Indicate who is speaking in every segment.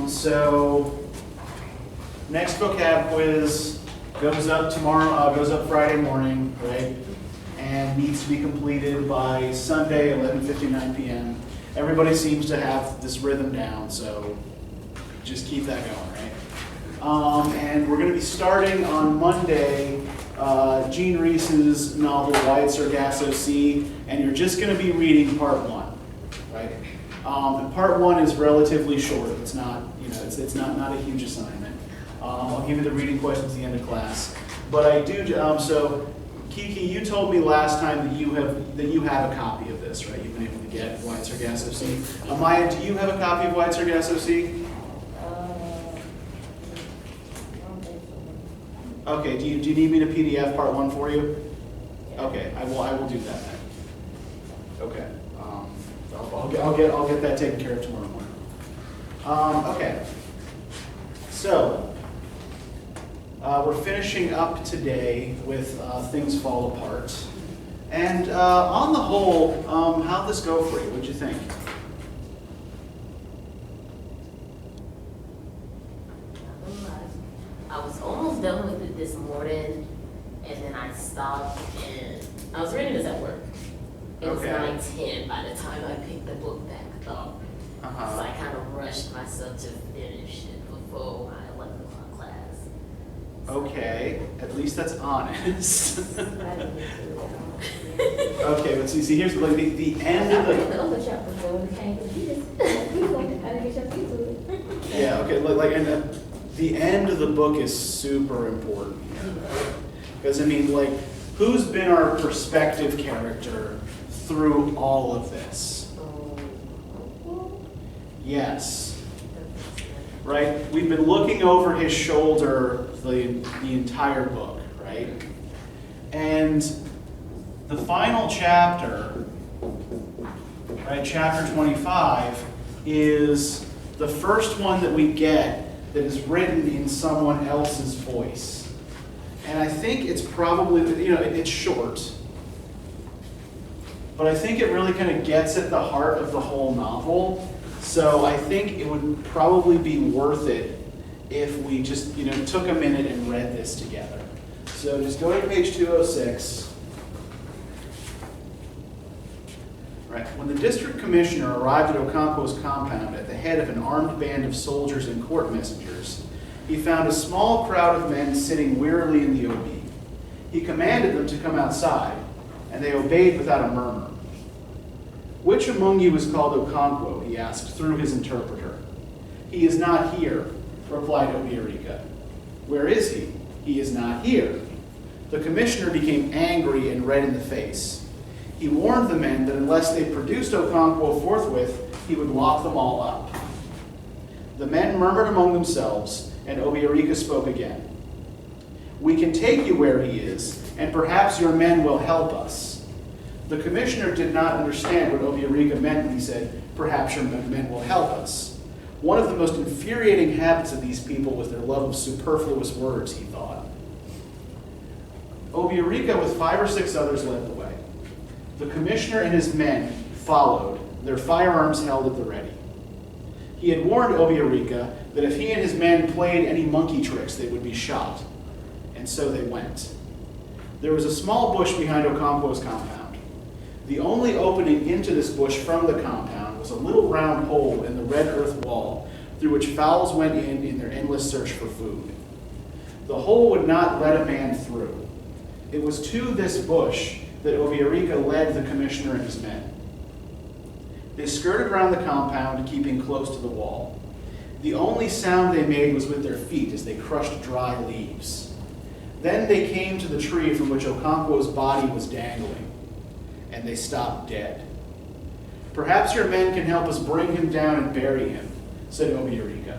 Speaker 1: So next vocab quiz goes up tomorrow, goes up Friday morning, right? And needs to be completed by Sunday, 11:59 p.m. Everybody seems to have this rhythm down, so just keep that going, right? And we're going to be starting on Monday Jean Reese's novel Wyatt Sargasso Sea, and you're just going to be reading part one, right? And part one is relatively short. It's not, it's not a huge assignment. I'll give you the reading questions at the end of class, but I do. So Kiki, you told me last time that you have a copy of this, right? You've been able to get Wyatt Sargasso Sea. Amaya, do you have a copy of Wyatt Sargasso Sea? Okay, do you need me to PDF part one for you? Okay, I will do that then. Okay, I'll get that taken care of tomorrow morning. Okay, so we're finishing up today with Things Fall Apart, and on the whole, how'd this go for you? What'd you think?
Speaker 2: I was almost done with it this morning, and then I stopped, and I was reading this at work. It was 9:10 by the time I picked the book back up. So I kind of rushed myself to finish it before my 11 o'clock class.
Speaker 1: Okay, at least that's honest. Okay, but see, here's like the end of the.
Speaker 2: the other chapter before we came to this. I didn't get to it.
Speaker 1: Yeah, okay, and the end of the book is super important here. Because, I mean, who's been our perspective character through all of this? Yes. Right? We've been looking over his shoulder the entire book, right? And the final chapter, right, chapter 25, is the first one that we get that is written in someone else's voice. And I think it's probably, it's short, but I think it really kind of gets at the heart of the whole novel. So I think it would probably be worth it if we just, took a minute and read this together. So just go to page 206. Right. When the district commissioner arrived at Okonkwo's compound at the head of an armed band of soldiers and court messengers, he found a small crowd of men sitting wearily in the OB. He commanded them to come outside, and they obeyed without a murmur. "Which among you is called Okonkwo?" he asked through his interpreter. "He is not here," replied Obiarika. "Where is he?" "He is not here." The commissioner became angry and red in the face. He warned the men that unless they produced Okonkwo forthwith, he would lock them all up. The men murmured among themselves, and Obiarika spoke again. "We can take you where he is, and perhaps your men will help us." The commissioner did not understand what Obiarika meant when he said, "Perhaps your men will help us." One of the most infuriating habits of these people was their love of superfluous words, he thought. Obiarika with 5 or 6 others led the way. The commissioner and his men followed, their firearms held at the ready. He had warned Obiarika that if he and his men played any monkey tricks, they would be shot. And so they went. There was a small bush behind Okonkwo's compound. The only opening into this bush from the compound was a little round hole in the red earth wall through which fowls went in their endless search for food. The hole would not let a man through. It was to this bush that Obiarika led the commissioner and his men. They skirted around the compound, keeping close to the wall. The only sound they made was with their feet as they crushed dry leaves. Then they came to the tree from which Okonkwo's body was dangling, and they stopped dead. "Perhaps your men can help us bring him down and bury him," said Obiarika.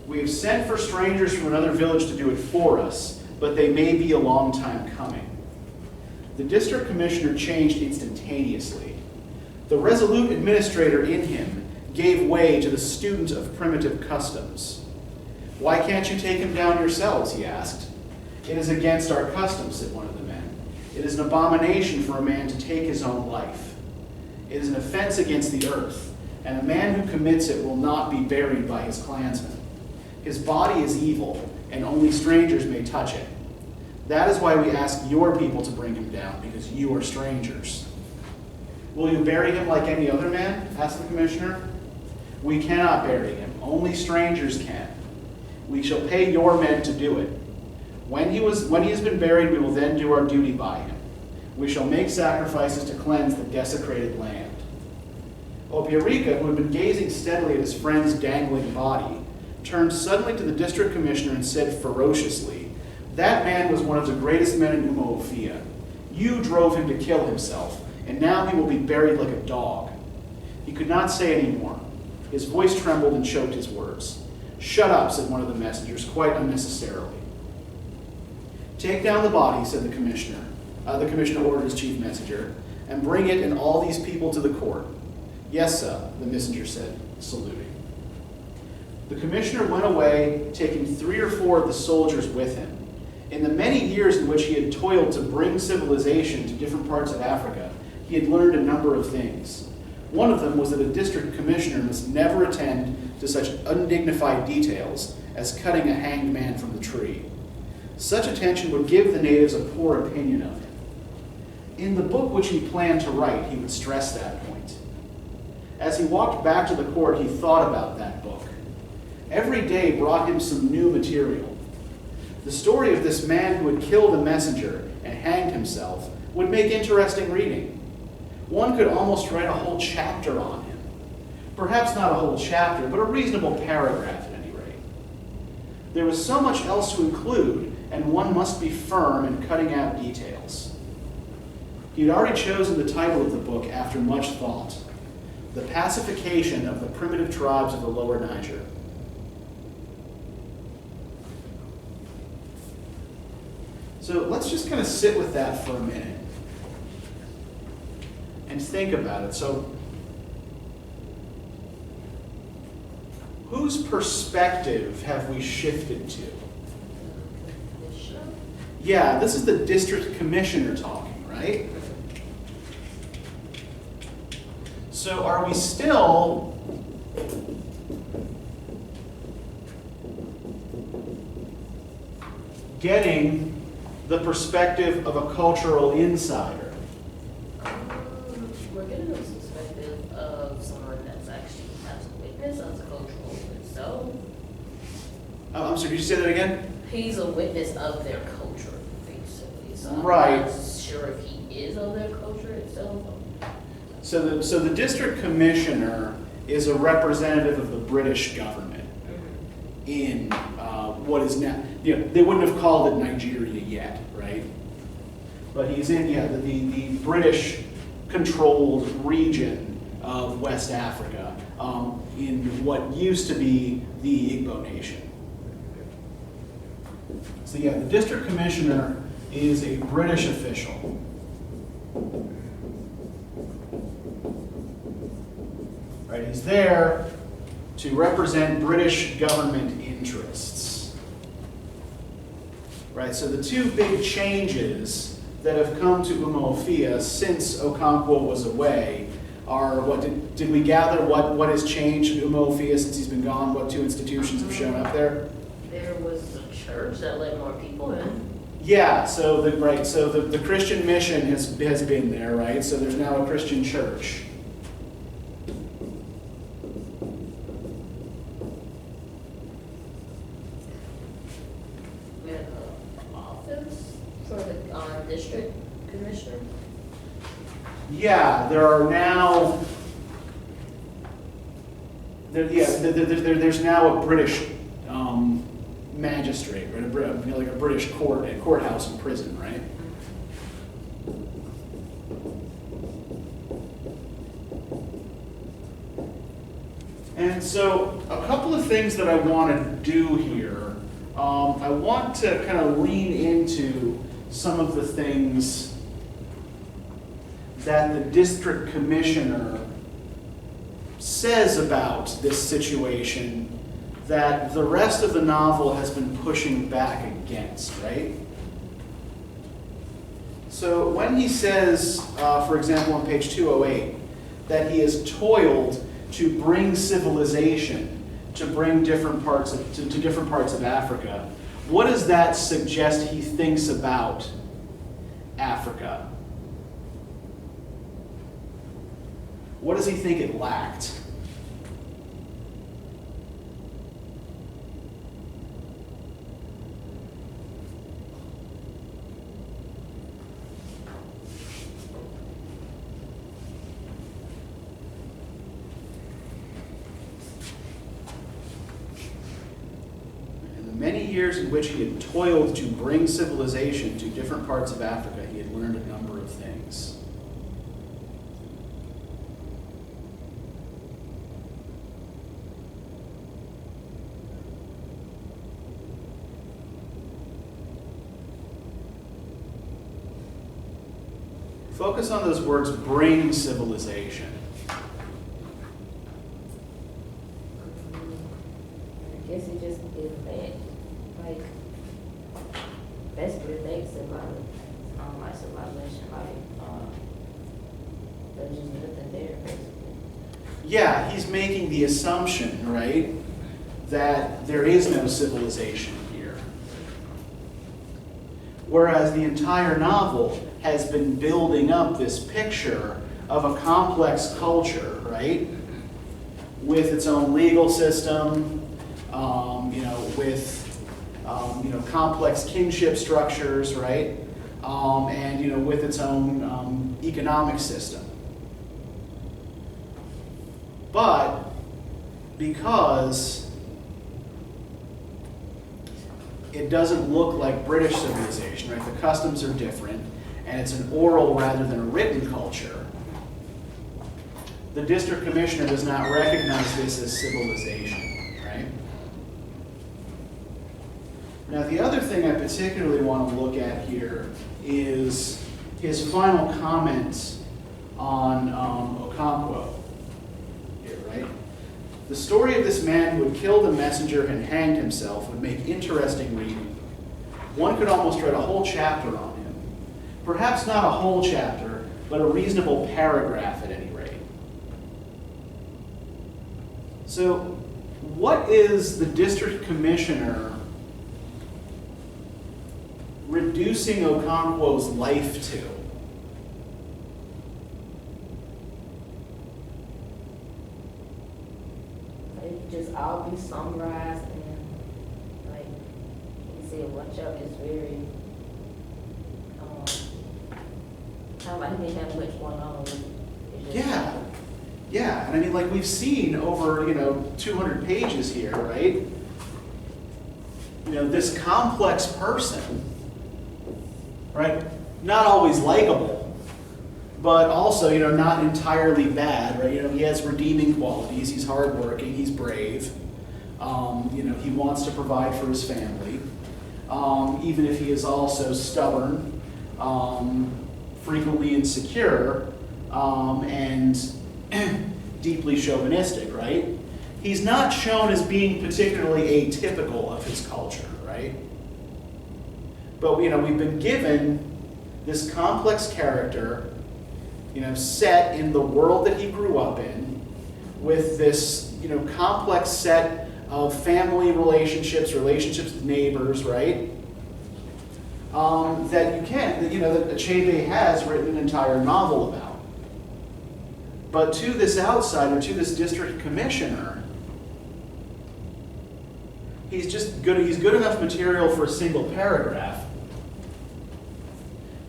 Speaker 1: "We have sent for strangers from another village to do it for us, but they may be a long time coming." The district commissioner changed instantaneously. The resolute administrator in him gave way to the student of primitive customs. "Why can't you take him down yourselves?" he asked. "It is against our customs," said one of the men. "It is an abomination for a man to take his own life. It is an offense against the earth. and a man who commits it will not be buried by his clansmen. His body is evil, and only strangers may touch it. That is why we ask your people to bring him down, because you are strangers. Will you bury him like any other man? Asked the commissioner. We cannot bury him. Only strangers can. We shall pay your men to do it. When he has been buried, we will then do our duty by him. We shall make sacrifices to cleanse the desecrated land. Obiarika, who had been gazing steadily at his friend's dangling body, turned suddenly to the district commissioner and said ferociously, "That man was one of the greatest men in Umuofia. You drove him to kill himself, and now he will be buried like a dog." He could not say any more. His voice trembled and choked his words. "Shut up," said one of the messengers, quite unnecessarily. "Take down the body," said the commissioner. The commissioner ordered his chief messenger, "and bring it and all these people to the court." "Yes, sir," the messenger said, saluting. The commissioner went away, taking 3 or 4 of the soldiers with him. In the many years in which he had toiled to bring civilization to different parts of Africa, he had learned a number of things. One of them was that a district commissioner must never attend to such undignified details as cutting a hanged man from the tree. Such attention would give the natives a poor opinion of him. In the book which he planned to write, he would stress that point. As he walked back to the court, he thought about that book. Every day brought him some new material. The story of this man who had killed a messenger and hanged himself would make interesting reading. One could almost write a whole chapter on him. Perhaps not a whole chapter, but a reasonable paragraph at any rate. There was so much else to include, and one must be firm in cutting out details. He had already chosen the title of the book after much thought: The Pacification of the Primitive Tribes of the Lower Niger. So let's just kind of sit with that for a minute and think about it. So, whose perspective have we shifted to? Yeah, this is the district commissioner talking, right? So are we still getting the perspective of a cultural insider?
Speaker 2: We're getting the perspective of someone that's actually has a witness of the cultural itself.
Speaker 1: I'm sorry, did you say that again?
Speaker 2: He's a witness of their culture, basically. So
Speaker 1: Right.
Speaker 2: I'm not sure if he is of their culture itself.
Speaker 1: So the district commissioner is a representative of the British government in what is now, they wouldn't have called it Nigeria yet, right? But he's in, the British-controlled region of West Africa, in what used to be the Igbo nation. So the district commissioner is a British official. Right, he's there to represent British government interests. Right, so the two big changes that have come to Umuofia since Okonkwo was away are, what did we gather what has changed in Umuofia since he's been gone? What 2 institutions have shown up there?
Speaker 2: There was a church that let more people in.
Speaker 1: Yeah, so the Christian mission has been there, right? So there's now a Christian church.
Speaker 2: We had an office for the district commissioner.
Speaker 1: Yeah, there are now. There's now a British magistrate, right? Like a British courthouse and prison, right? And so, a couple of things that I want to do here. I want to kind of lean into some of the things that the district commissioner says about this situation that the rest of the novel has been pushing back against, right? So when he says, for example, on page 208, that he has toiled to bring civilization, to bring different parts of, to different parts of Africa, what does that suggest he thinks about Africa? What does he think it lacked? Many years in which he had toiled to bring civilization to different parts of Africa, he had learned a number of things. Focus on those words, bring civilization.
Speaker 2: I guess it just is that, like, basically thinks about like civilization, there's just nothing there, basically.
Speaker 1: Yeah, he's making the assumption, right, that there is no civilization here. Whereas the entire novel has been building up this picture of a complex culture, right, with its own legal system, with complex kinship structures, right, and with its own economic system. But because it doesn't look like British civilization, right? The customs are different, and it's an oral rather than a written culture. The district commissioner does not recognize this as civilization, right? Now, the other thing I particularly want to look at here is his final comment on Okonkwo. Here, right? The story of this man who had killed a messenger and hanged himself would make interesting reading. One could almost write a whole chapter on him. Perhaps not a whole chapter, but a reasonable paragraph at any rate. So, what is the district commissioner reducing Okonkwo's life to?
Speaker 2: It just all be summarized and, like you said, watch out is very, kind of like he didn't have much going on with it.
Speaker 1: Yeah. Yeah, and I mean, like we've seen over, 200 pages here, right? This complex person, right? Not always likable, but also, not entirely bad, right? He has redeeming qualities. He's hardworking. He's brave. He wants to provide for his family, even if he is also stubborn, frequently insecure, and deeply chauvinistic, right? He's not shown as being particularly atypical of his culture, right? But we've been given this complex character, set in the world that he grew up in, with this, complex set of family relationships with neighbors, right? That Achebe has written an entire novel about. But to this outsider, to this district commissioner, he's good enough material for a single paragraph.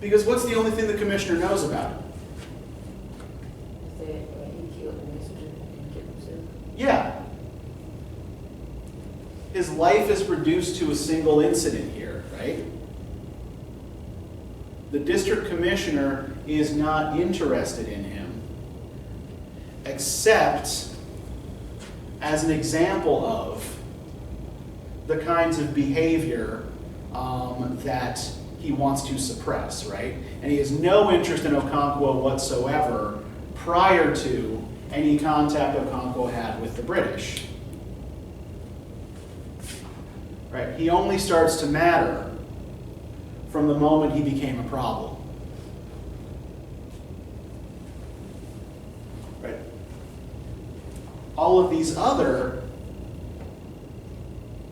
Speaker 1: Because what's the only thing the commissioner knows about him?
Speaker 2: He killed the messenger and killed himself.
Speaker 1: Yeah. His life is reduced to a single incident here, right? The district commissioner is not interested in him, except as an example of the kinds of behavior that he wants to suppress, right? And he has no interest in Okonkwo whatsoever prior to any contact Okonkwo had with the British. Right? He only starts to matter from the moment he became a problem. Right? all of these other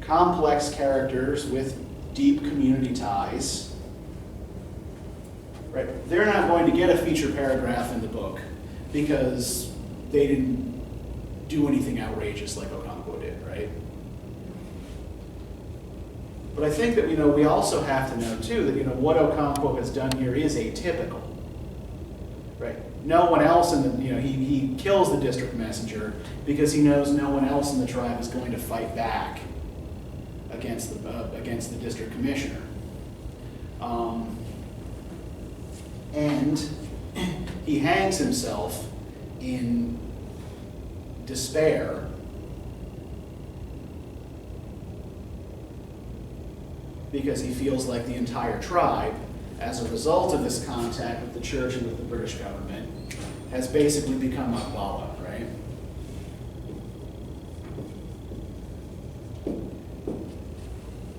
Speaker 1: complex characters with deep community ties, right? They're not going to get a feature paragraph in the book because they didn't do anything outrageous like Okonkwo did, right? But I think that, we also have to know too that, what Okonkwo has done here is atypical, right? No one else in the, he kills the district messenger because he knows no one else in the tribe is going to fight back against the district commissioner. And he hangs himself in despair because he feels like the entire tribe, as a result of this contact with the church and with the British government, has basically become Akbala, right?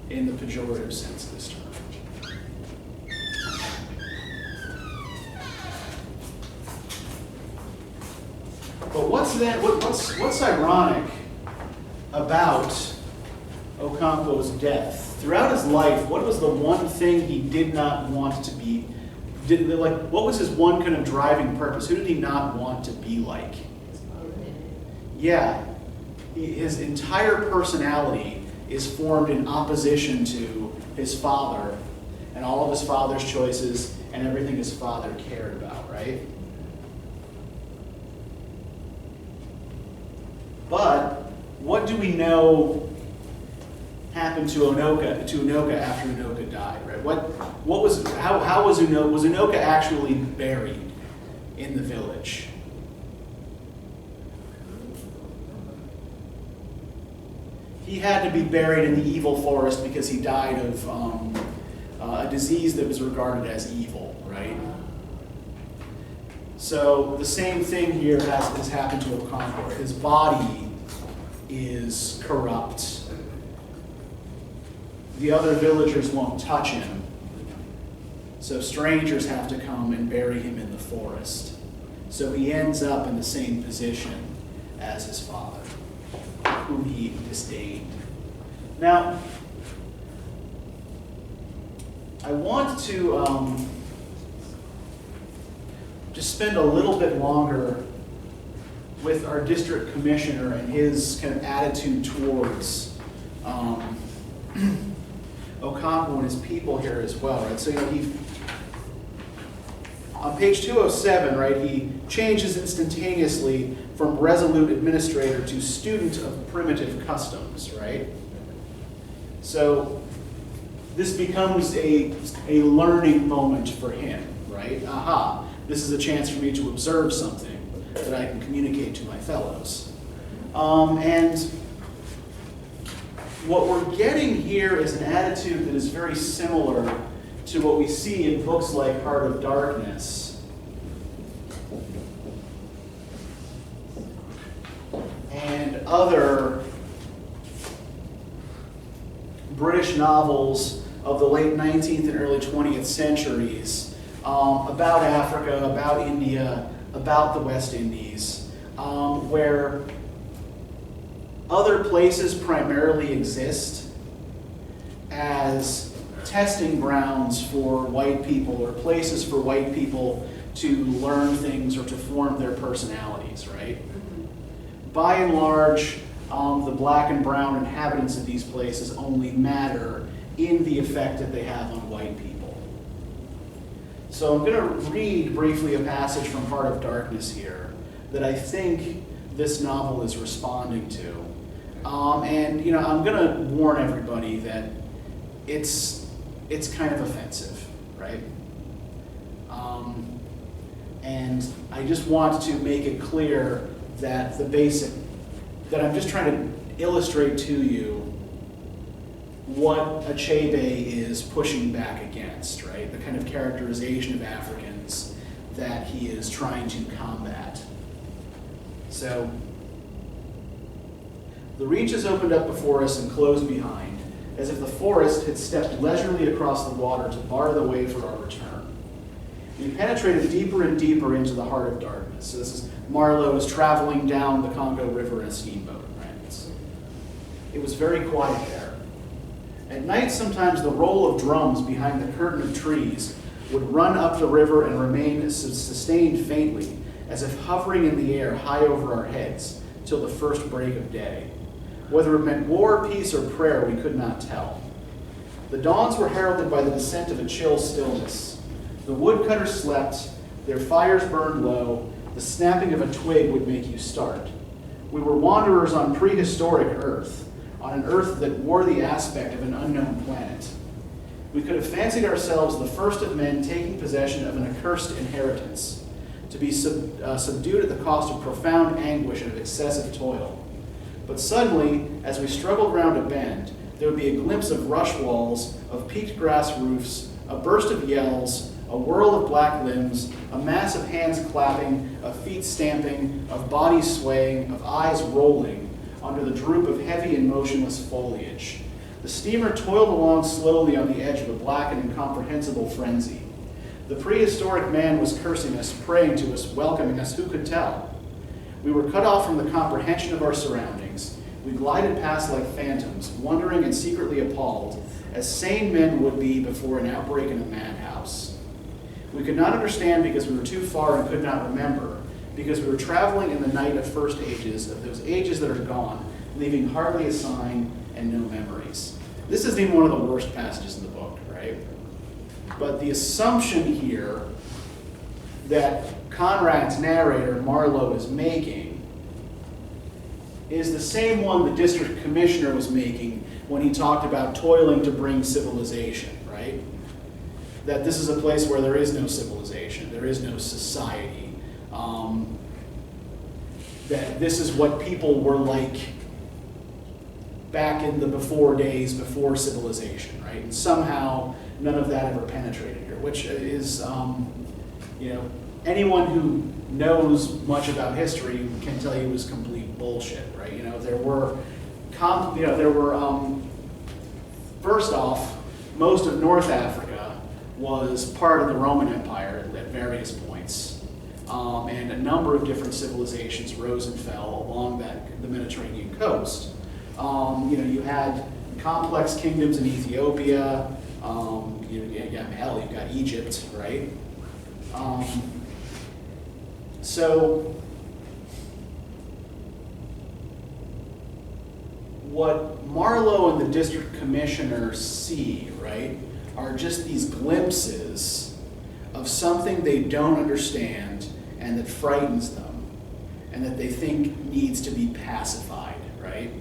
Speaker 1: In the pejorative sense of this term. But what's ironic about Okonkwo's death? Throughout his life, what was the one thing he did not want to be? What was his one kind of driving purpose? Who did he not want to be like? Yeah, his entire personality is formed in opposition to his father and all of his father's choices and everything his father cared about, right? But what do we know happened to Unoka after Unoka died, right? How was Unoka actually buried in the village? He had to be buried in the evil forest because he died of a disease that was regarded as evil, right? So the same thing here has happened to Okonkwo. His body is corrupt. The other villagers won't touch him, so strangers have to come and bury him in the forest. So he ends up in the same position as his father, whom he disdained. Now, I want to just spend a little bit longer with our district commissioner and his kind of attitude towards Okonkwo and his people here as well, right? So he, on page 207, right, he changes instantaneously from resolute administrator to student of primitive customs, right? So this becomes a learning moment for him, right? Aha, this is a chance for me to observe something that I can communicate to my fellows. And what we're getting here is an attitude that is very similar to what we see in books like Heart of Darkness and other British novels of the late 19th and early 20th centuries about Africa, about India, about the West Indies, where other places primarily exist as testing grounds for white people or places for white people to learn things or to form their personalities, right? By and large, the black and brown inhabitants of these places only matter in the effect that they have on white people. So I'm going to read briefly a passage from Heart of Darkness here that I think this novel is responding to. And I'm going to warn everybody that it's kind of offensive, right? And I just want to make it clear that that I'm just trying to illustrate to you what Achebe is pushing back against, right? The kind of characterization of Africans that he is trying to combat. So, the reaches opened up before us and closed behind, as if the forest had stepped leisurely across the water to bar the way for our return. We penetrated deeper and deeper into the heart of darkness. So this is Marlowe is traveling down the Congo River in a steamboat. Right? It was very quiet there. At night, sometimes the roll of drums behind the curtain of trees would run up the river and remain sustained faintly, as if hovering in the air high over our heads, till the first break of day. Whether it meant war, peace, or prayer, we could not tell. The dawns were heralded by the descent of a chill stillness. The woodcutters slept, their fires burned low, the snapping of a twig would make you start. We were wanderers on prehistoric Earth, on an Earth that wore the aspect of an unknown planet. We could have fancied ourselves the first of men taking possession of an accursed inheritance, to be subdued at the cost of profound anguish and of excessive toil. But suddenly, as we struggled round a bend, there would be a glimpse of rush walls, of peaked grass roofs, a burst of yells, a whirl of black limbs, a mass of hands clapping, of feet stamping, of bodies swaying, of eyes rolling, under the droop of heavy and motionless foliage. The steamer toiled along slowly on the edge of a black and incomprehensible frenzy. The prehistoric man was cursing us, praying to us, welcoming us, who could tell? We were cut off from the comprehension of our surroundings. We glided past like phantoms, wondering and secretly appalled, as sane men would be before an outbreak in a madhouse. We could not understand because we were too far and could not remember, because we were traveling in the night of first ages, of those ages that are gone, leaving hardly a sign and no memories. This isn't even one of the worst passages in the book, right? But the assumption here that Conrad's narrator, Marlowe, is making is the same one the district commissioner was making when he talked about toiling to bring civilization, right? That this is a place where there is no civilization, there is no society. That this is what people were like back in the before days, before civilization, right? And somehow none of that ever penetrated here, which is, anyone who knows much about history can tell you was complete bullshit, right? First off, most of North Africa was part of the Roman Empire at various points. And a number of different civilizations rose and fell along the Mediterranean coast. You had complex kingdoms in Ethiopia. You've got Egypt, right? So what Marlowe and the district commissioner see, right, are just these glimpses of something they don't understand and that frightens them and that they think needs to be pacified, right?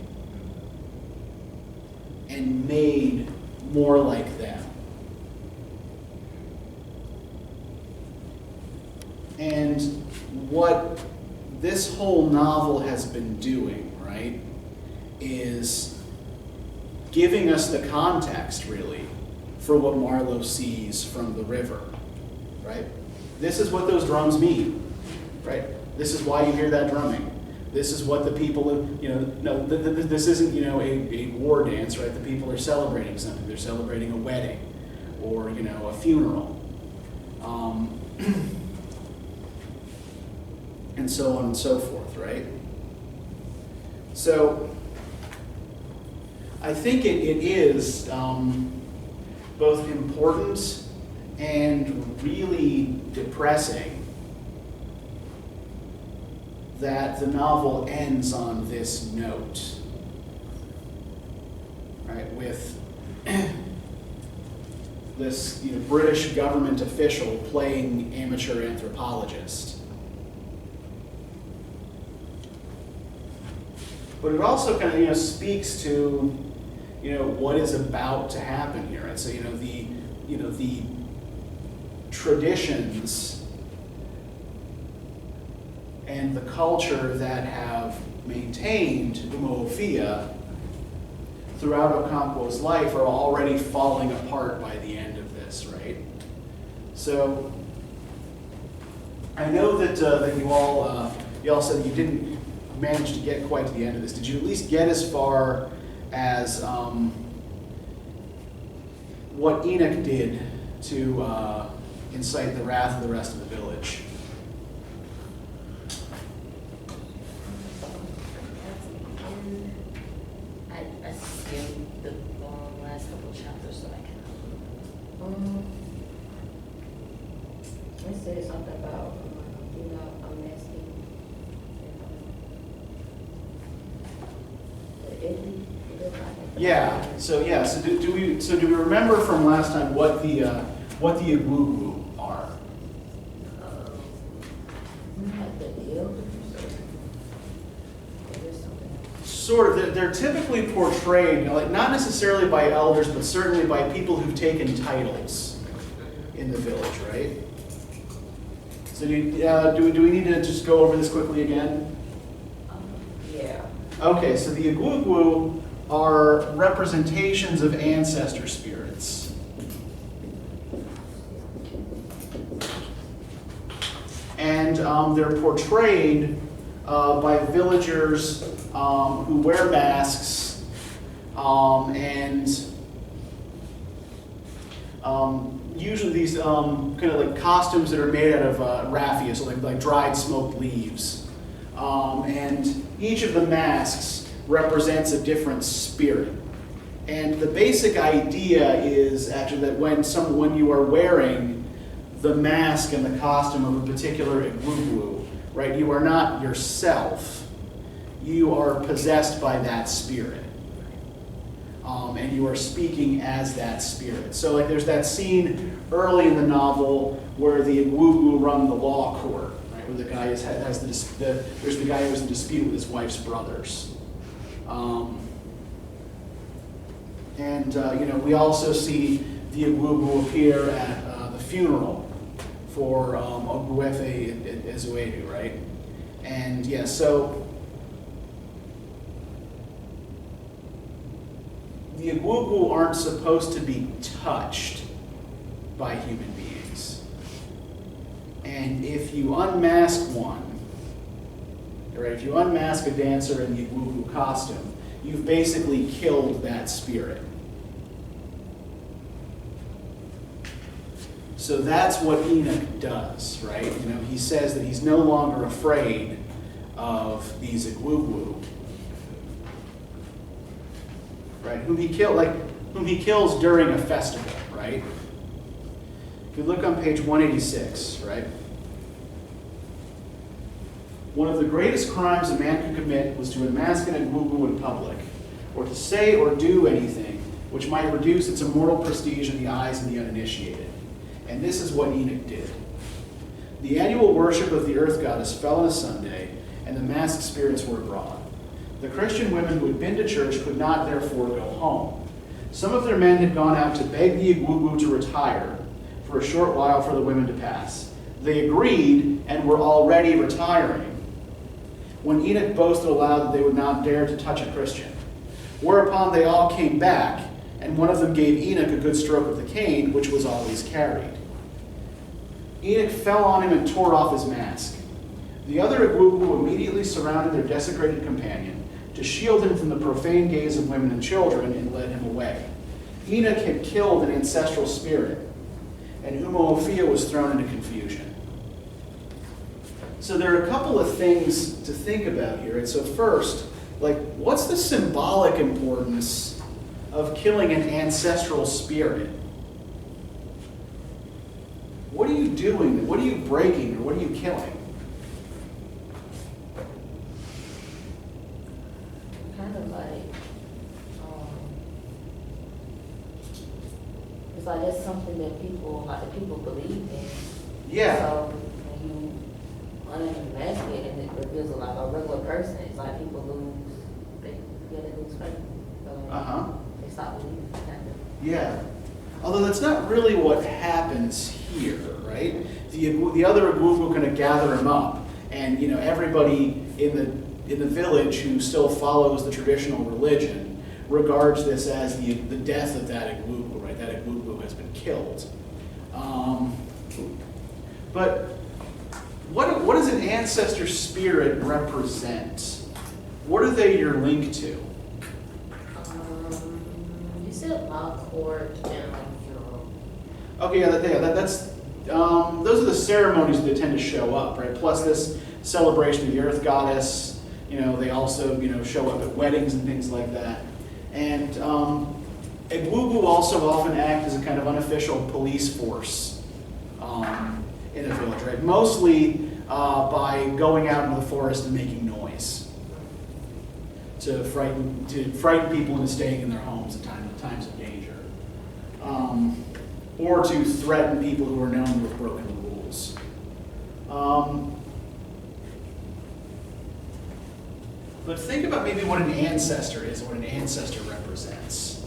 Speaker 1: And made more like them. And what this whole novel has been doing, right, is giving us the context, really, for what Marlowe sees from the river, right? This is what those drums mean, right? This is why you hear that drumming. This is what the people, this isn't, a war dance, right? The people are celebrating something. They're celebrating a wedding or, a funeral. And so on and so forth, right? So I think it is both important and really depressing that the novel ends on this note, right? With this British government official playing amateur anthropologist. But it also kind of speaks to what is about to happen here. And so the traditions and the culture that have maintained Umuofia throughout Okonkwo's life are already falling apart by the end of this, right? So I know that you all said you didn't manage to get quite to the end of this. Did you at least get as far as what Enoch did to incite the wrath of the rest of the village.
Speaker 2: I skimmed the last couple of chapters so I can.
Speaker 3: It says something about, unmasking.
Speaker 1: Yeah. So do we remember from last time what the Igwugwu are?
Speaker 3: Like the deal.
Speaker 1: Sort of. They're typically portrayed, like not necessarily by elders, but certainly by people who've taken titles in the village, right? So do we need to just go over this quickly again?
Speaker 3: Yeah.
Speaker 1: Okay, so the Igwugwu are representations of ancestor spirits. And they're portrayed by villagers who wear masks and usually these kind of like costumes that are made out of raffia, so like dried smoked leaves. And each of the masks represents a different spirit. And the basic idea is actually that when you are wearing the mask and the costume of a particular Igwugwu, right, you are not yourself. You are possessed by that spirit. And you are speaking as that spirit. So like there's that scene early in the novel where the Igwugwu run the law court, right, where the guy there's the guy who has a dispute with his wife's brothers. We also see the Igwugwu appear at the funeral for Ogbuefe Ezewedu, right? And yeah, so the Igwugwu aren't supposed to be touched by human beings. And if you unmask one, right, if you unmask a dancer in the Igwugwu costume, you've basically killed that spirit. So that's what Enoch does, right? He says that he's no longer afraid of these Igwugwu, right? Whom he kills during a festival, right? If you look on page 186, right? One of the greatest crimes a man could commit was to unmask an Igwugwu in public, or to say or do anything which might reduce its immortal prestige in the eyes of the uninitiated. And this is what Enoch did. The annual worship of the earth goddess fell on a Sunday, and the masked spirits were abroad. The Christian women who had been to church could not therefore go home. Some of their men had gone out to beg the Igwugwu to retire for a short while for the women to pass. They agreed and were already retiring when Enoch boasted aloud that they would not dare to touch a Christian. Whereupon they all came back, and one of them gave Enoch a good stroke of the cane, which was always carried. Enoch fell on him and tore off his mask. The other Igwugwu immediately surrounded their desecrated companion to shield him from the profane gaze of women and children and led him away. Enoch had killed an ancestral spirit, and Umuofia was thrown into confusion. So there are a couple of things to think about here. And so first, what's the symbolic importance of killing an ancestral spirit? What are you doing? What are you breaking? Or what are you killing?
Speaker 3: Kind of it's like that's something that people believe in.
Speaker 1: Yeah.
Speaker 3: So when you unmask it and it reveals a regular person, it's like people lose faith. They stop believing.
Speaker 1: Yeah. Although that's not really what happens here, right? The other Igwugwu kind of gather him up, and everybody in the village who still follows the traditional religion regards this as the death of that Igwugwu, right? That Igwugwu has been killed. But what does an ancestor spirit represent? What are they your link to?
Speaker 2: You said law court and funeral.
Speaker 1: Okay, yeah, that's those are the ceremonies that tend to show up, right? Plus this celebration of the earth goddess. They also, show up at weddings and things like that. And Egwubu also often act as a kind of unofficial police force in a village, right? Mostly by going out into the forest and making noise to frighten people into staying in their homes at times of danger, or to threaten people who are known to have broken the rules. But think about maybe what an ancestor is, what an ancestor represents.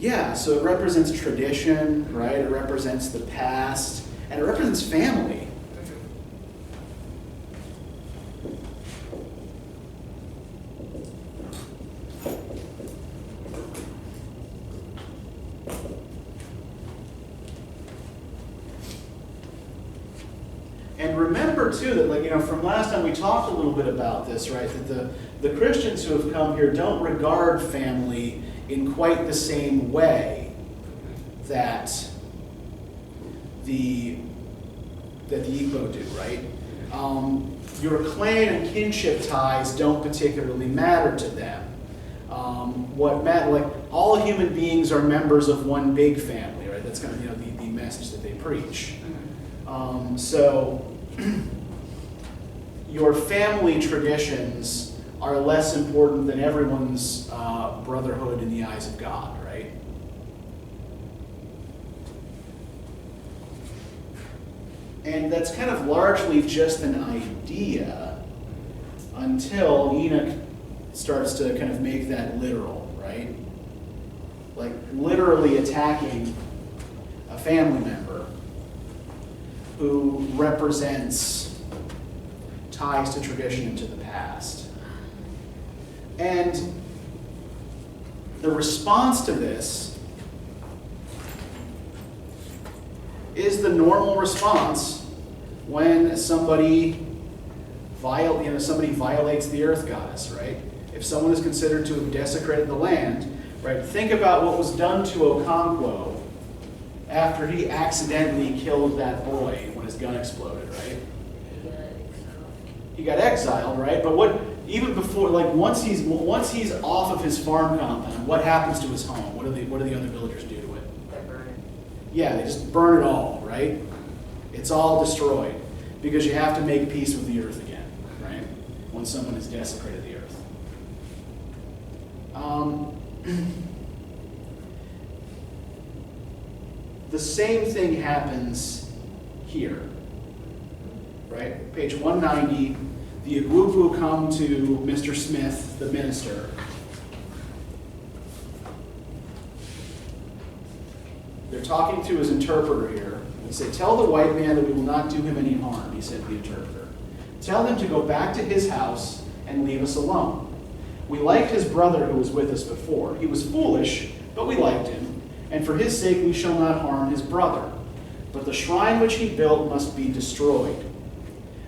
Speaker 1: Yeah, so it represents tradition, right? It represents the past, and it represents family. And remember too that, from last time we talked a little bit about this, right? That the Christians who have come here don't regard family in quite the same way that the Igbo do, right? Your clan and kinship ties don't particularly matter to them. What matter, all human beings are members of one big family, right? That's kind of the message that they preach. So your family traditions are less important than everyone's brotherhood in the eyes of God, right? And that's kind of largely just an idea until Enoch starts to kind of make that literal, right? Like literally attacking a family member who represents ties to tradition and to the past. And the response to this is the normal response when somebody violates the earth goddess, right? If someone is considered to have desecrated the land, right? Think about what was done to Okonkwo after he accidentally killed that boy when his gun exploded, right? He got exiled, right? But even before, once he's off of his farm compound, what happens to his home? What do the other villagers do to it?
Speaker 3: They burn it.
Speaker 1: Yeah, they just burn it all, right? It's all destroyed because you have to make peace with the earth again, right? When someone has desecrated the earth. The same thing happens here, right? Page 190, the Egwubu come to Mr. Smith, the minister. They're talking to his interpreter here. They say, "Tell the white man that we will not do him any harm," he said to the interpreter. "Tell him to go back to his house and leave us alone. We liked his brother who was with us before. He was foolish, but we liked him. And for his sake we shall not harm his brother. But the shrine which he built must be destroyed.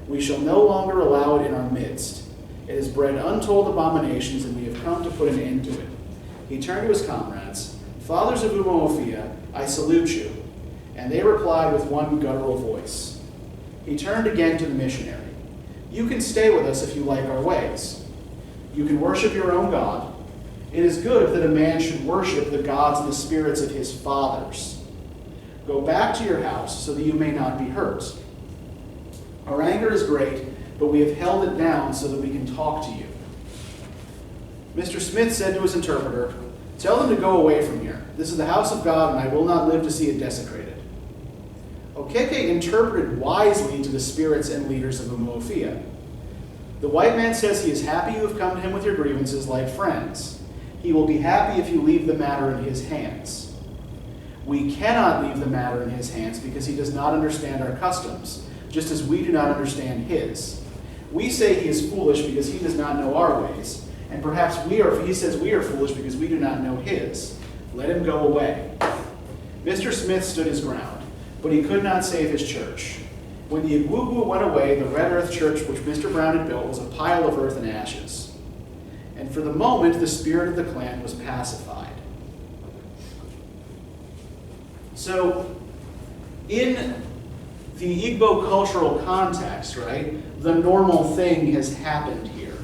Speaker 1: We shall no longer allow it in our midst. It has bred untold abominations, and we have come to put an end to it." He turned to his comrades. "Fathers of Umuofia, I salute you." And they replied with one guttural voice. He turned again to the missionary. "You can stay with us if you like our ways. You can worship your own God. It is good that a man should worship the gods and the spirits of his fathers. Go back to your house so that you may not be hurt. Our anger is great, but we have held it down so that we can talk to you." Mr. Smith said to his interpreter, "Tell them to go away from here. This is the house of God, and I will not live to see it desecrated." Okeke interpreted wisely to the spirits and leaders of Umuofia. "The white man says he is happy you have come to him with your grievances like friends. He will be happy if you leave the matter in his hands. We cannot leave the matter in his hands because he does not understand our customs, just as we do not understand his. We say he is foolish because he does not know our ways, and perhaps he says we are foolish because we do not know his. Let him go away." Mr. Smith stood his ground, but he could not save his church. When the Igwugwu went away, the red earth church which Mr. Brown had built was a pile of earth and ashes. And for the moment, the spirit of the clan was pacified. So, in the Igbo cultural context, right, the normal thing has happened here.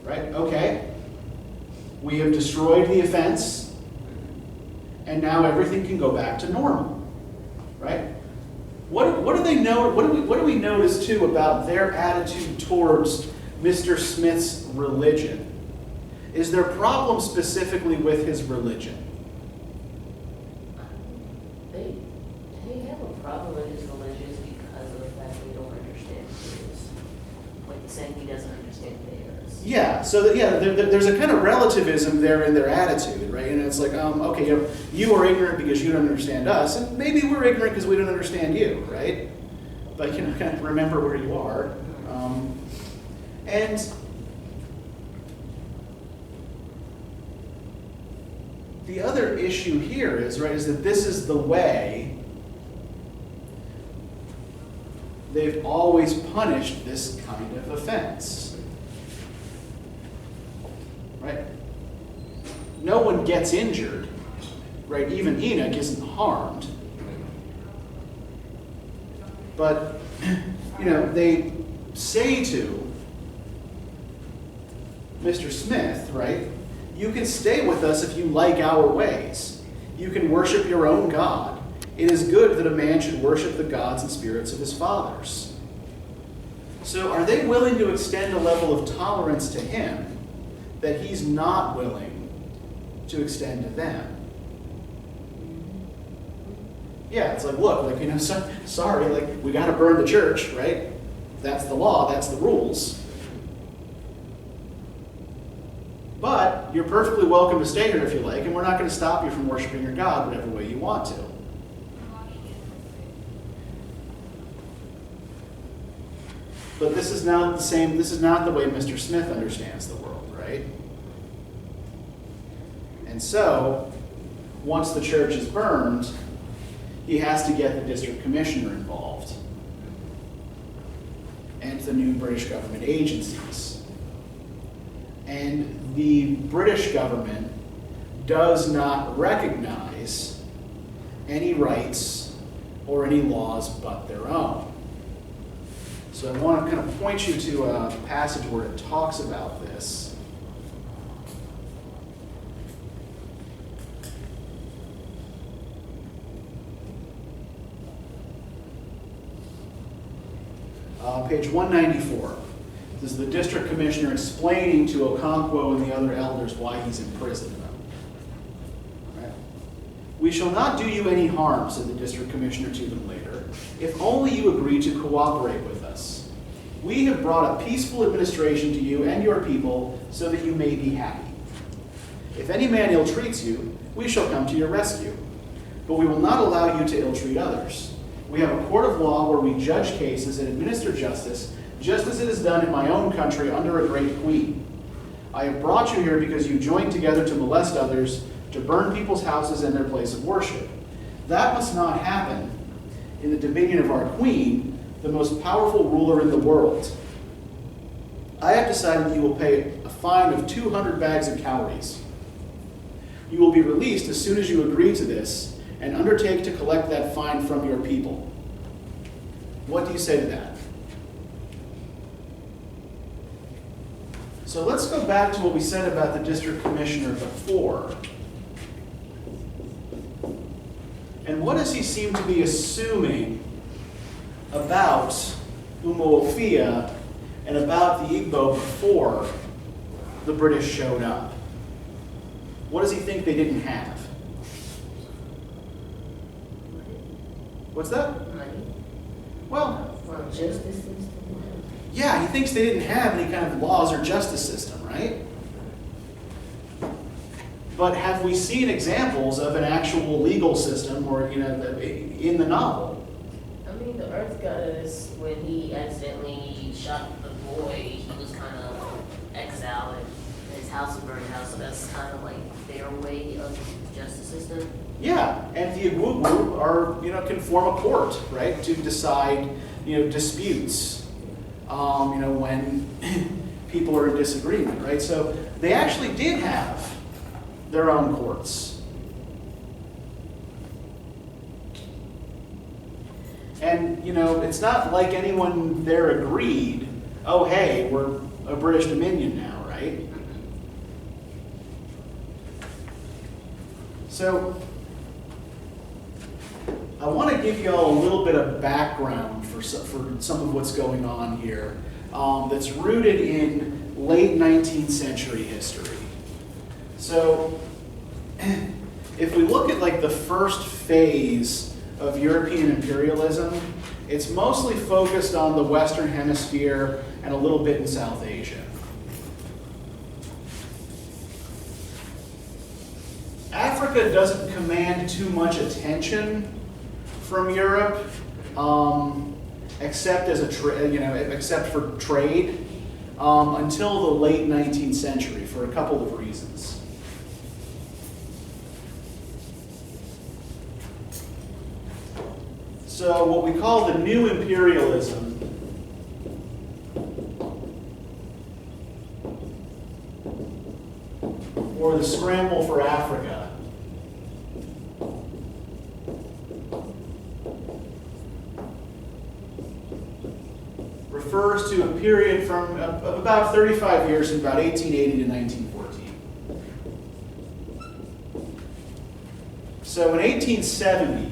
Speaker 1: Right? Okay. We have destroyed the offense, and now everything can go back to normal. Right? What do they know? What do we notice too about their attitude towards Mr. Smith's religion? Is there a problem specifically with his religion?
Speaker 2: They have a problem with his religion because of the fact they don't understand his. Like saying he doesn't understand theirs.
Speaker 1: Yeah, so there's a kind of relativism there in their attitude, right? And it's like, okay, you are ignorant because you don't understand us, and maybe we're ignorant because we don't understand you, right? But kind of remember where you are. And the other issue here is, right, is that this is the way they've always punished this kind of offense. Right? No one gets injured, right? Even Enoch isn't harmed. But, they say to Mr. Smith, right? You can stay with us if you like our ways. You can worship your own God. It is good that a man should worship the gods and spirits of his fathers. So are they willing to extend a level of tolerance to him that he's not willing to extend to them? Yeah, it's like, look, sorry, we got to burn the church, right? That's the law, that's the rules. But you're perfectly welcome to stay here if you like, and we're not going to stop you from worshiping your God whatever way you want to. But this is not the way Mr. Smith understands the world, right? And so, once the church is burned, he has to get the district commissioner involved and the new British government agencies. And the British government does not recognize any rights or any laws but their own. So I want to kind of point you to a passage where it talks about this. Page 194. This is the district commissioner explaining to Okonkwo and the other elders why he's imprisoned them. Right? We shall not do you any harm, said the district commissioner to them later, if only you agree to cooperate with us. We have brought a peaceful administration to you and your people so that you may be happy. If any man ill-treats you, we shall come to your rescue. But we will not allow you to ill-treat others. We have a court of law where we judge cases and administer justice, just as it is done in my own country under a great queen. I have brought you here because you joined together to molest others, to burn people's houses and their place of worship. That must not happen in the dominion of our queen, the most powerful ruler in the world. I have decided that you will pay a fine of 200 bags of cowries. You will be released as soon as you agree to this and undertake to collect that fine from your people. What do you say to that? So let's go back to what we said about the district commissioner before. And what does he seem to be assuming about Umuofia and about the Igbo before the British showed up? What does he think they didn't have? What's that?
Speaker 2: Money.
Speaker 1: Well,
Speaker 2: Justice system.
Speaker 1: yeah, he thinks they didn't have any kind of laws or justice system, right? But have we seen examples of an actual legal system or, in the novel?
Speaker 2: I mean, the Earth Goddess, when he accidentally shot the boy, he was kind of exiled and his house was burned out, so that's kind of like their way of justice system?
Speaker 1: Yeah, and the Igwugwu are, can form a court, right, to decide, disputes, when people are in disagreement, right? So they actually did have their own courts. And, it's not like anyone there agreed, oh, hey, we're a British Dominion now, right? So, I want to give you all a little bit of background for some of what's going on here that's rooted in late 19th century history. So, if we look at like the first phase of European imperialism, it's mostly focused on the Western Hemisphere and a little bit in South Asia. Africa doesn't command too much attention from Europe, except as except for trade, until the late 19th century for a couple of reasons. So what we call the new imperialism or the scramble for Africa refers to a period of about 35 years, from about 1880 to 1914. So in 1870,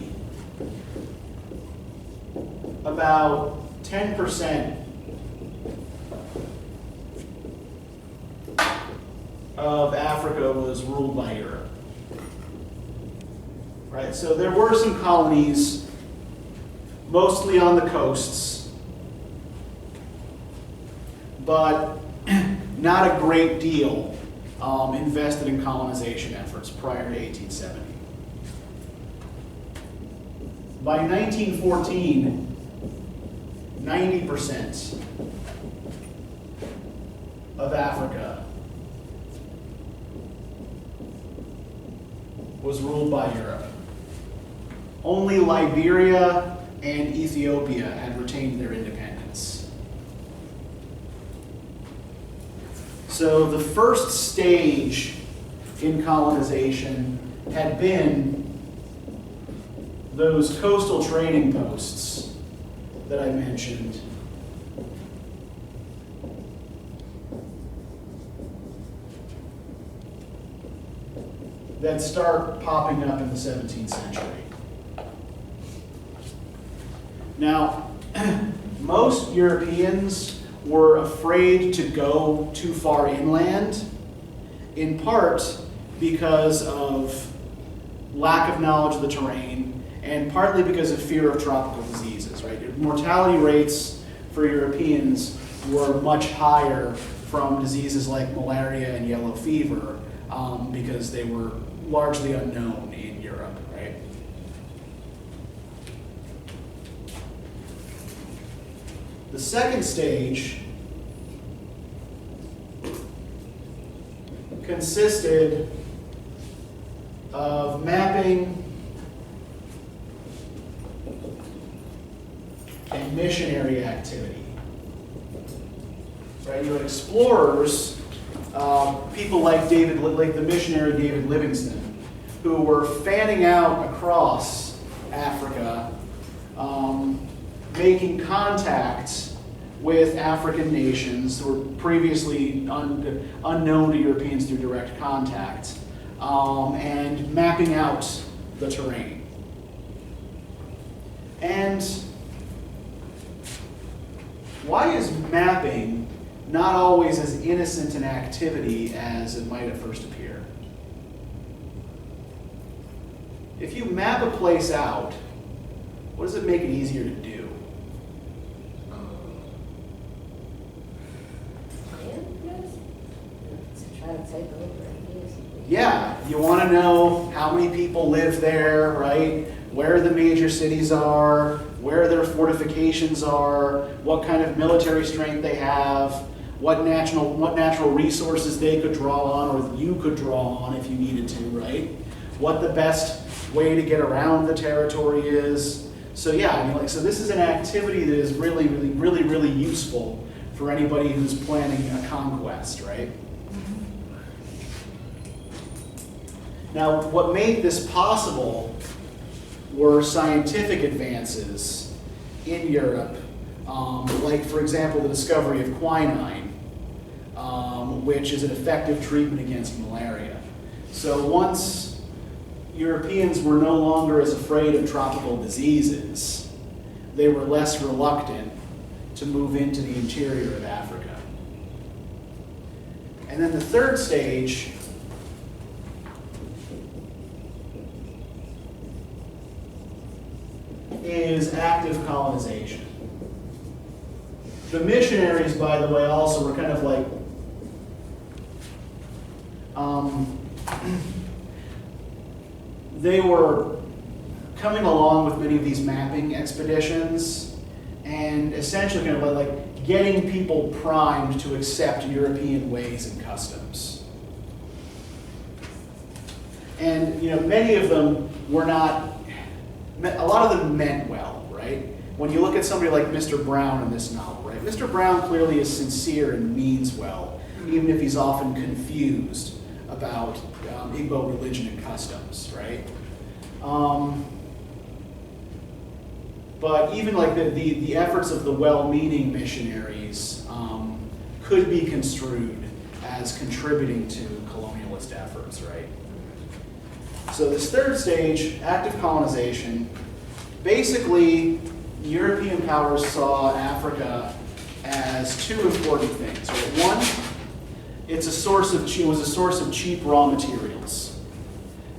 Speaker 1: about 10% of Africa was ruled by Europe. Right? So there were some colonies, mostly on the coasts, but not a great deal invested in colonization efforts prior to 1870. By 1914, 90% of Africa was ruled by Europe. Only Liberia and Ethiopia had retained their independence. So the first stage in colonization had been those coastal trading posts that I mentioned. That start popping up in the 17th century. Now, most Europeans were afraid to go too far inland, in part because of lack of knowledge of the terrain, and partly because of fear of tropical diseases, right? Mortality rates for Europeans were much higher from diseases like malaria and yellow fever because they were largely unknown in Europe, right? The second stage consisted of mapping and missionary activity. Right? You had explorers, people like the missionary David Livingstone, who were fanning out across Africa, making contacts with African nations who were previously unknown to Europeans through direct contact, and mapping out the terrain. And why is mapping not always as innocent an activity as it might at first appear? If you map a place out, what does it make it easier to do?
Speaker 3: To try to take over, I guess.
Speaker 1: Yeah, you want to know how many people live there, right? Where the major cities are, where their fortifications are, what kind of military strength they have, what natural resources they could draw on, or you could draw on if you needed to, right? what the best way to get around the territory is. So yeah, I mean, like, so this is an activity that is really useful for anybody who's planning a conquest, right? Now, what made this possible were scientific advances in Europe, like, for example, the discovery of quinine, which is an effective treatment against malaria. So once Europeans were no longer as afraid of tropical diseases, they were less reluctant to move into the interior of Africa. And then the third stage is active colonization. The missionaries, by the way, also were kind of like, they were coming along with many of these mapping expeditions and essentially kind of like getting people primed to accept European ways and customs. And many of them were not, a lot of them meant well, right? When you look at somebody like Mr. Brown in this novel, right? Mr. Brown clearly is sincere and means well, even if he's often confused about Igbo religion and customs, right? But even like the efforts of the well-meaning missionaries could be construed as contributing to colonialist efforts, right? So this third stage, active colonization, basically European powers saw Africa as two important things. Right? One, it was a source of cheap raw materials.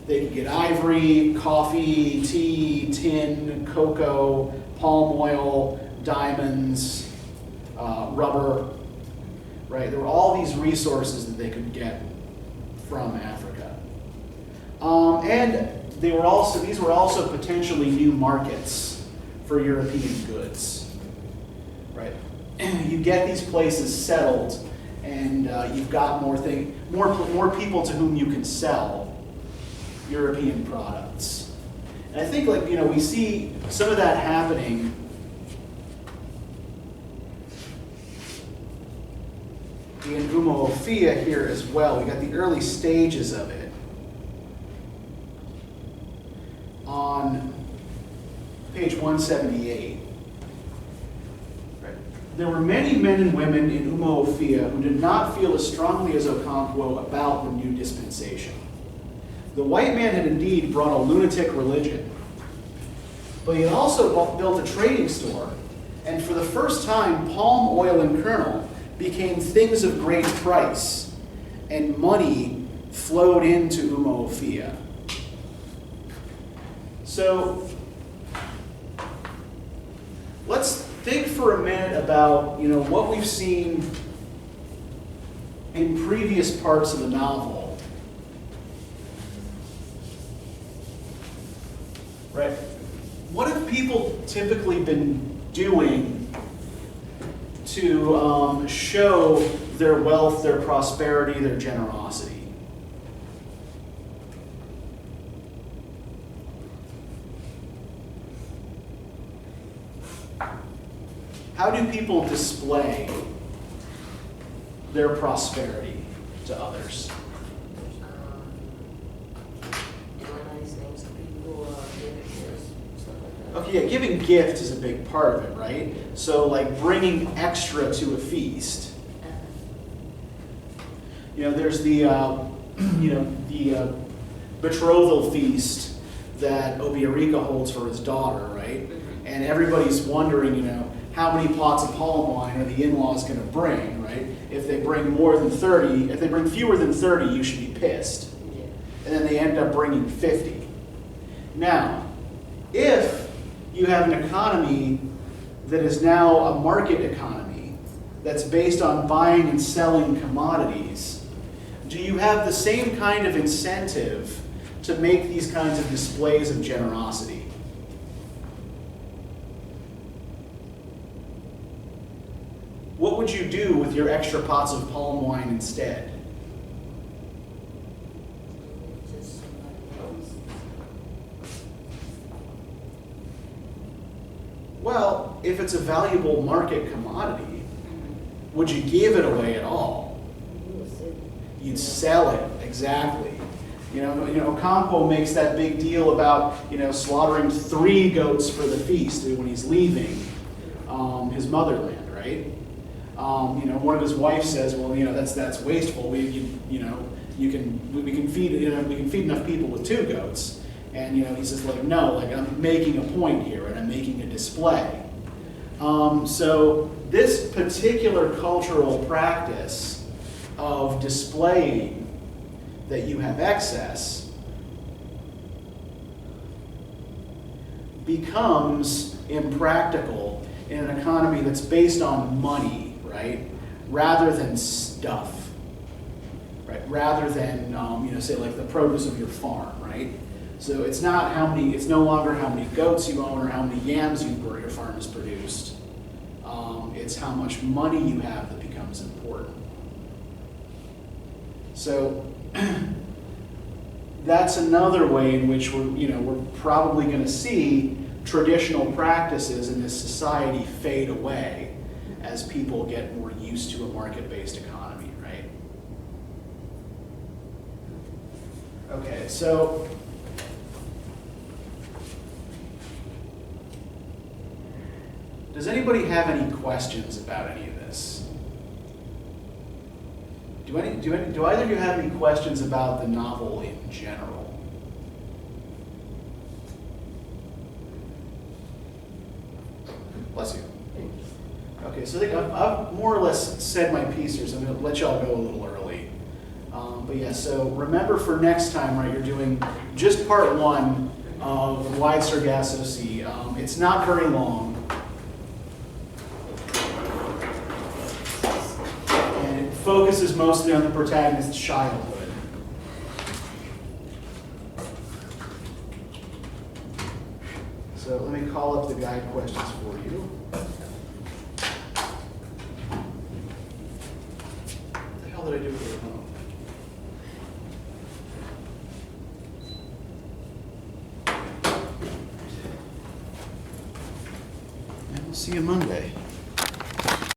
Speaker 1: They could get ivory, coffee, tea, tin, cocoa, palm oil, diamonds, rubber. Right? There were all these resources that they could get from Africa, and these were also potentially new markets for European goods. Right? You get these places settled, and you've got more people to whom you can sell European products. And I think we see some of that happening in Umuofia here as well. We got the early stages of it on page 178. There were many men and women in Umuofia who did not feel as strongly as Okonkwo about the new dispensation. The white man had indeed brought a lunatic religion, but he had also built a trading store, and for the first time, palm oil and kernel became things of great price, and money flowed into Umuofia. So, let's think for a minute about what we've seen in previous parts of the novel. Right? What have people typically been doing to show their wealth, their prosperity, their generosity? How do people display their prosperity to others? Okay, yeah, giving gifts is a big part of it, right? So, like bringing extra to a feast. There's the betrothal feast that Obiarika holds for his daughter, right? And everybody's wondering, how many pots of palm wine are the in-laws going to bring, right? If they bring more than 30, if they bring fewer than 30, you should be pissed. Yeah. And then they end up bringing 50. Now, if you have an economy that is now a market economy that's based on buying and selling commodities, do you have the same kind of incentive to make these kinds of displays of generosity? What would you do with your extra pots of palm wine instead?
Speaker 3: Just somebody else.
Speaker 1: Well, if it's a valuable market commodity, would you give it away at all? You'd sell it, exactly. Ocampo makes that big deal about, slaughtering 3 goats for the feast when he's leaving his motherland, right? One of his wives says, well, that's wasteful. We can feed enough people with 2 goats. And he says, no, I'm making a point here, and I'm making a display. So this particular cultural practice of displaying that you have excess becomes impractical in an economy that's based on money, right? Rather than stuff, right? Rather than, say the produce of your farm, right? So it's no longer how many goats you own or how many yams your farm has produced. It's how much money you have that becomes important. So that's another way in which we're probably going to see traditional practices in this society fade away as people get more used to a market-based economy, right? Okay, so does anybody have any questions about any of this? Do either of you have any questions about the novel in general? Bless you. Okay, so I think I've more or less said my piece here, so I'm going to let y'all go a little early. But yeah, so remember for next time, right, you're doing just part 1 of Wide Sargasso Sea. It's not very long. Focuses mostly on the protagonist's childhood. So let me call up the guide questions for you. What the hell did I do with it? And we'll see you Monday.